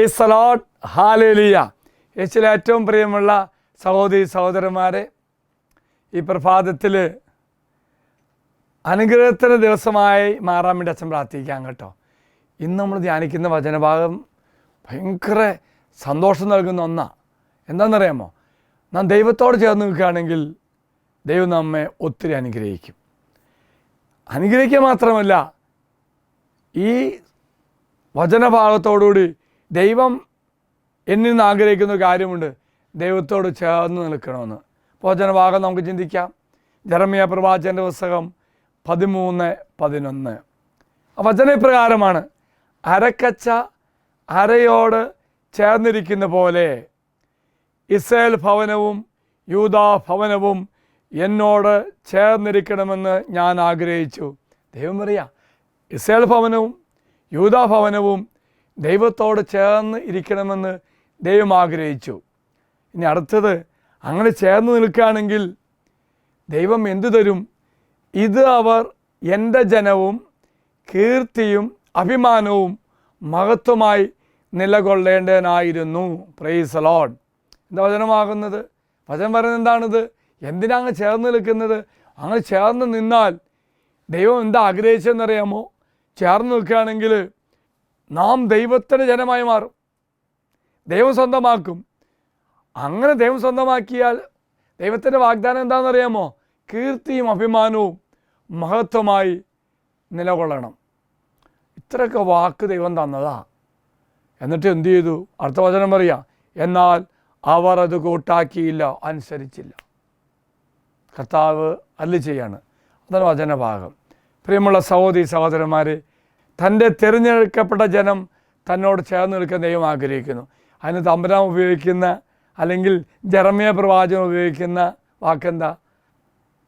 Price the Lord, hallelujah. യേശുവിൽ ഏറ്റവും പ്രിയമുള്ള സഹോദരി സഹോദരന്മാരെ, ഈ പ്രഭാതത്തിൽ അനുഗ്രഹത്തിൻ്റെ ദിവസമായി മാറാൻ വേണ്ടി അച്ഛൻ പ്രാർത്ഥിക്കാം കേട്ടോ. ഇന്ന് നമ്മൾ ധ്യാനിക്കുന്ന വചനഭാഗം ഭയങ്കര സന്തോഷം നൽകുന്ന ഒന്നാണ്. എന്താണെന്നറിയാമോ? നാം ദൈവത്തോട് ചേർന്ന് നിൽക്കുകയാണെങ്കിൽ ദൈവം നമ്മെ ഒത്തിരി അനുഗ്രഹിക്കും. അനുഗ്രഹിക്കുക മാത്രമല്ല, ഈ വചനഭാഗത്തോടുകൂടി ദൈവം എന്നിൽ നിന്ന് ആഗ്രഹിക്കുന്ന ഒരു കാര്യമുണ്ട്, ദൈവത്തോട് ചേർന്ന് നിൽക്കണമെന്ന്. വചനഭാഗം നമുക്ക് ചിന്തിക്കാം. ജെറമ്യാ പ്രവാചകൻ്റെ പുസ്തകം 13:11. വചനപ്രകാരമാണ്: അരക്കച്ച അരയോട് ചേർന്നിരിക്കുന്ന പോലെ ഇസ്രായേൽ ഭവനവും യൂദാ ഭവനവും എന്നോട് ചേർന്നിരിക്കണമെന്ന് ഞാൻ ആഗ്രഹിച്ചു. ദൈവം പറയാം, ഇസ്രായേൽ ഭവനവും യൂദാ ഭവനവും ദൈവത്തോട് ചേർന്ന് ഇരിക്കണമെന്ന് ദൈവം ആഗ്രഹിച്ചു. ഇനി അടുത്തത്, അങ്ങനെ ചേർന്ന് നിൽക്കുകയാണെങ്കിൽ ദൈവം എന്തു തരും? ഇത് അവർ എൻ്റെ ജനവും കീർത്തിയും അഭിമാനവും മഹത്വമായി നിലകൊള്ളേണ്ടതിനായിരുന്നു. Praise the Lord. എന്താ വചനമാകുന്നത്? വചനം പറയുന്നത് എന്താണിത്? എന്തിനാ അങ്ങ് ചേർന്ന് നിൽക്കുന്നത്? അങ്ങനെ ചേർന്ന് നിന്നാൽ ദൈവം എന്താ ആഗ്രഹിച്ചതെന്നറിയാമോ? ചേർന്ന് നിൽക്കുകയാണെങ്കിൽ നാം ദൈവത്തിൻ്റെ ജനമായി മാറും, ദൈവം സ്വന്തമാക്കും. അങ്ങനെ ദൈവം സ്വന്തമാക്കിയാൽ ദൈവത്തിൻ്റെ വാഗ്ദാനം എന്താണെന്നറിയാമോ? കീർത്തിയും അഭിമാനവും മഹത്വമായി നിലകൊള്ളണം. ഇത്രയൊക്കെ വാക്ക് ദൈവം തന്നതാ. എന്നിട്ട് എന്തു ചെയ്തു? അടുത്ത വചനം പറയാം: എന്നാൽ അവർ അത് കൂട്ടാക്കിയില്ല, അനുസരിച്ചില്ല. കർത്താവ് അരുളി ചെയ്യാണ്. അതാണ് വചനഭാഗം. പ്രിയമുള്ള സഹോദരി സഹോദരന്മാർ, തൻ്റെ തിരഞ്ഞെടുക്കപ്പെട്ട ജനം തന്നോട് ചേർന്ന് നിൽക്കാൻ ദൈവം ആഗ്രഹിക്കുന്നു. അതിന് തമ്പുരാൻ ഉപയോഗിക്കുന്ന, അല്ലെങ്കിൽ ജെറമ്യാ പ്രവാചകൻ ഉപയോഗിക്കുന്ന വാക്കെന്താ?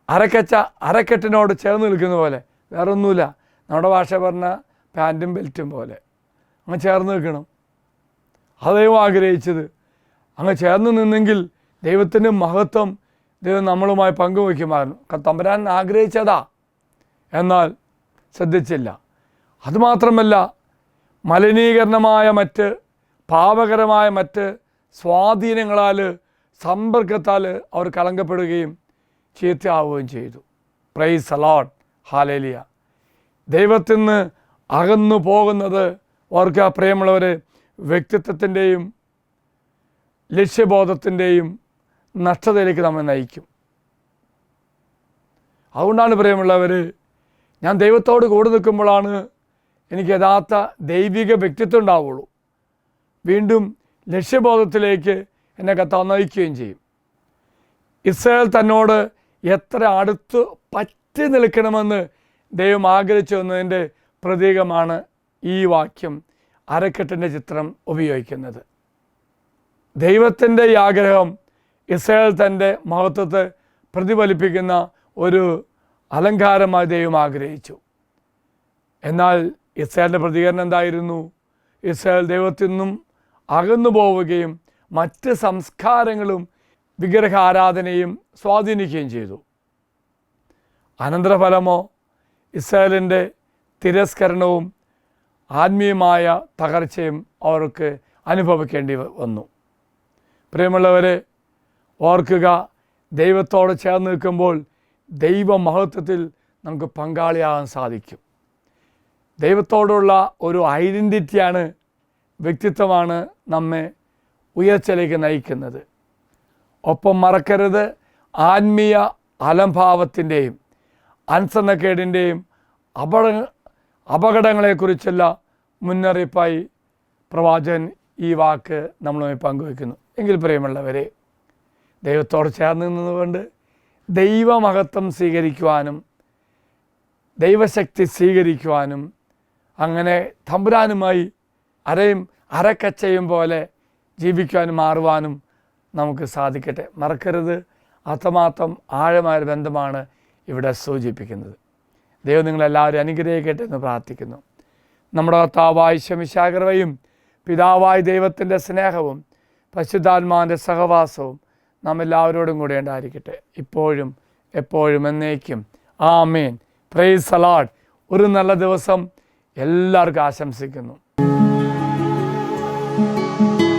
അരക്കച്ച അരക്കെട്ടിനോട് ചേർന്ന് നിൽക്കുന്ന പോലെ. വേറെ ഒന്നുമില്ല. നമ്മുടെ ഭാഷ പറഞ്ഞ പാൻറ്റും ബെൽറ്റും പോലെ അങ്ങ് ചേർന്ന് നിൽക്കണം. അത് ദൈവം ആഗ്രഹിച്ചത്. അങ്ങ് ചേർന്ന് നിന്നെങ്കിൽ ദൈവത്തിൻ്റെ മഹത്വം ദൈവം നമ്മളുമായി പങ്കുവയ്ക്കുമായിരുന്നു. തമ്പുരാൻ ആഗ്രഹിച്ചതാ, എന്നാൽ ശ്രദ്ധിച്ചില്ല. അതുമാത്രമല്ല, മലിനീകരണമായ മറ്റ് പാപകരമായ മറ്റ് സ്വാധീനങ്ങളാൽ, സമ്പർക്കത്താൽ അവർ കളങ്കപ്പെടുകയും ചീത്തയാവുകയും ചെയ്തു. Price the Lord, hallelujah. ദൈവത്തിൽ നിന്ന് അകന്നു പോകുന്നത് ഓർക്കുക പ്രിയമുള്ളവർ, വ്യക്തിത്വത്തിൻ്റെയും ലക്ഷ്യബോധത്തിൻ്റെയും നഷ്ടതയിലേക്ക് നമ്മെ നയിക്കും. അതുകൊണ്ടാണ് പ്രിയമുള്ളവർ, ഞാൻ ദൈവത്തോട് കൂടെ നിൽക്കുമ്പോഴാണ് എനിക്ക് യഥാർത്ഥ ദൈവിക വ്യക്തിത്വം ഉണ്ടാവുള്ളൂ. വീണ്ടും ലക്ഷ്യബോധത്തിലേക്ക് എന്നെ കർത്താവ് നയിക്കുകയും ചെയ്യും. ഇസ്രായേൽ തന്നോട് എത്ര അടുത്ത് പറ്റി നിൽക്കണമെന്ന് ദൈവം ആഗ്രഹിച്ചു എന്നതിൻ്റെ പ്രതീകമാണ് ഈ വാക്യം അരക്കെട്ടിൻ്റെ ചിത്രം ഉപയോഗിക്കുന്നത്. ദൈവത്തിൻ്റെ ഈ ആഗ്രഹം ഇസ്രായേൽ തൻ്റെ മഹത്വത്തെ പ്രതിഫലിപ്പിക്കുന്ന ഒരു അലങ്കാരമായി ദൈവം ആഗ്രഹിച്ചു. എന്നാൽ ഇസ്രായേലിൻ്റെ പ്രതികരണം എന്തായിരുന്നു? ഇസ്രായേൽ ദൈവത്തിൽ നിന്നും അകന്നു പോവുകയും മറ്റ് സംസ്കാരങ്ങളും വിഗ്രഹാരാധനയും സ്വാധീനിക്കുകയും ചെയ്തു. അനന്തരഫലമോ ഇസ്രായേലിൻ്റെ തിരസ്കരണവും ആത്മീയമായ തകർച്ചയും അവർക്ക് അനുഭവിക്കേണ്ടി വന്നു. പ്രിയമുള്ളവരെ, ഓർക്കുക, ദൈവത്തോട് ചേർന്ന് നിൽക്കുമ്പോൾ ദൈവമഹത്വത്തിൽ നമുക്ക് പങ്കാളിയാകാൻ സാധിക്കും. ദൈവത്തോടുള്ള ഒരു ഐഡൻറ്റിറ്റിയാണ്, വ്യക്തിത്വമാണ് നമ്മെ ഉയർച്ചയിലേക്ക് നയിക്കുന്നത്. ഒപ്പം മറക്കരുത്, ആത്മീയ അലംഭാവത്തിൻ്റെയും അനുസരണക്കേടിൻ്റെയും അപകടങ്ങളെക്കുറിച്ചുള്ള മുന്നറിയിപ്പായി പ്രവാചകൻ ഈ വാക്ക് നമ്മളുമായി പങ്കുവയ്ക്കുന്നു. എങ്കിൽ പ്രിയമുള്ളവരെ, ദൈവത്തോട് ചേർന്ന് നിന്നുകൊണ്ട് ദൈവമഹത്വം സ്വീകരിക്കുവാനും ദൈവശക്തി സ്വീകരിക്കുവാനും അങ്ങനെ തമ്പുരാനുമായി അരയും അരക്കച്ചയും പോലെ ജീവിക്കുവാനും മാറുവാനും നമുക്ക് സാധിക്കട്ടെ. മറക്കരുത്, അത്രമാത്രം ആഴമായൊരു ബന്ധമാണ് ഇവിടെ സൂചിപ്പിക്കുന്നത്. ദൈവം നിങ്ങളെല്ലാവരും അനുഗ്രഹിക്കട്ടെ എന്ന് പ്രാർത്ഥിക്കുന്നു. നമ്മുടെ കർത്താവായ ഈശോ കൃപയും പിതാവായ ദൈവത്തിൻ്റെ സ്നേഹവും പരിശുദ്ധാത്മാവിൻ്റെ സഹവാസവും നാം എല്ലാവരോടും കൂടെ ഉണ്ടായിരിക്കട്ടെ, ഇപ്പോഴും എപ്പോഴും എന്നേക്കും. ആമേൻ. Praise the Lord. ഒരു നല്ല ദിവസം എല്ലാവർക്കും ആശംസിക്കുന്നു. പ്രാർത്ഥിക്കുന്നു.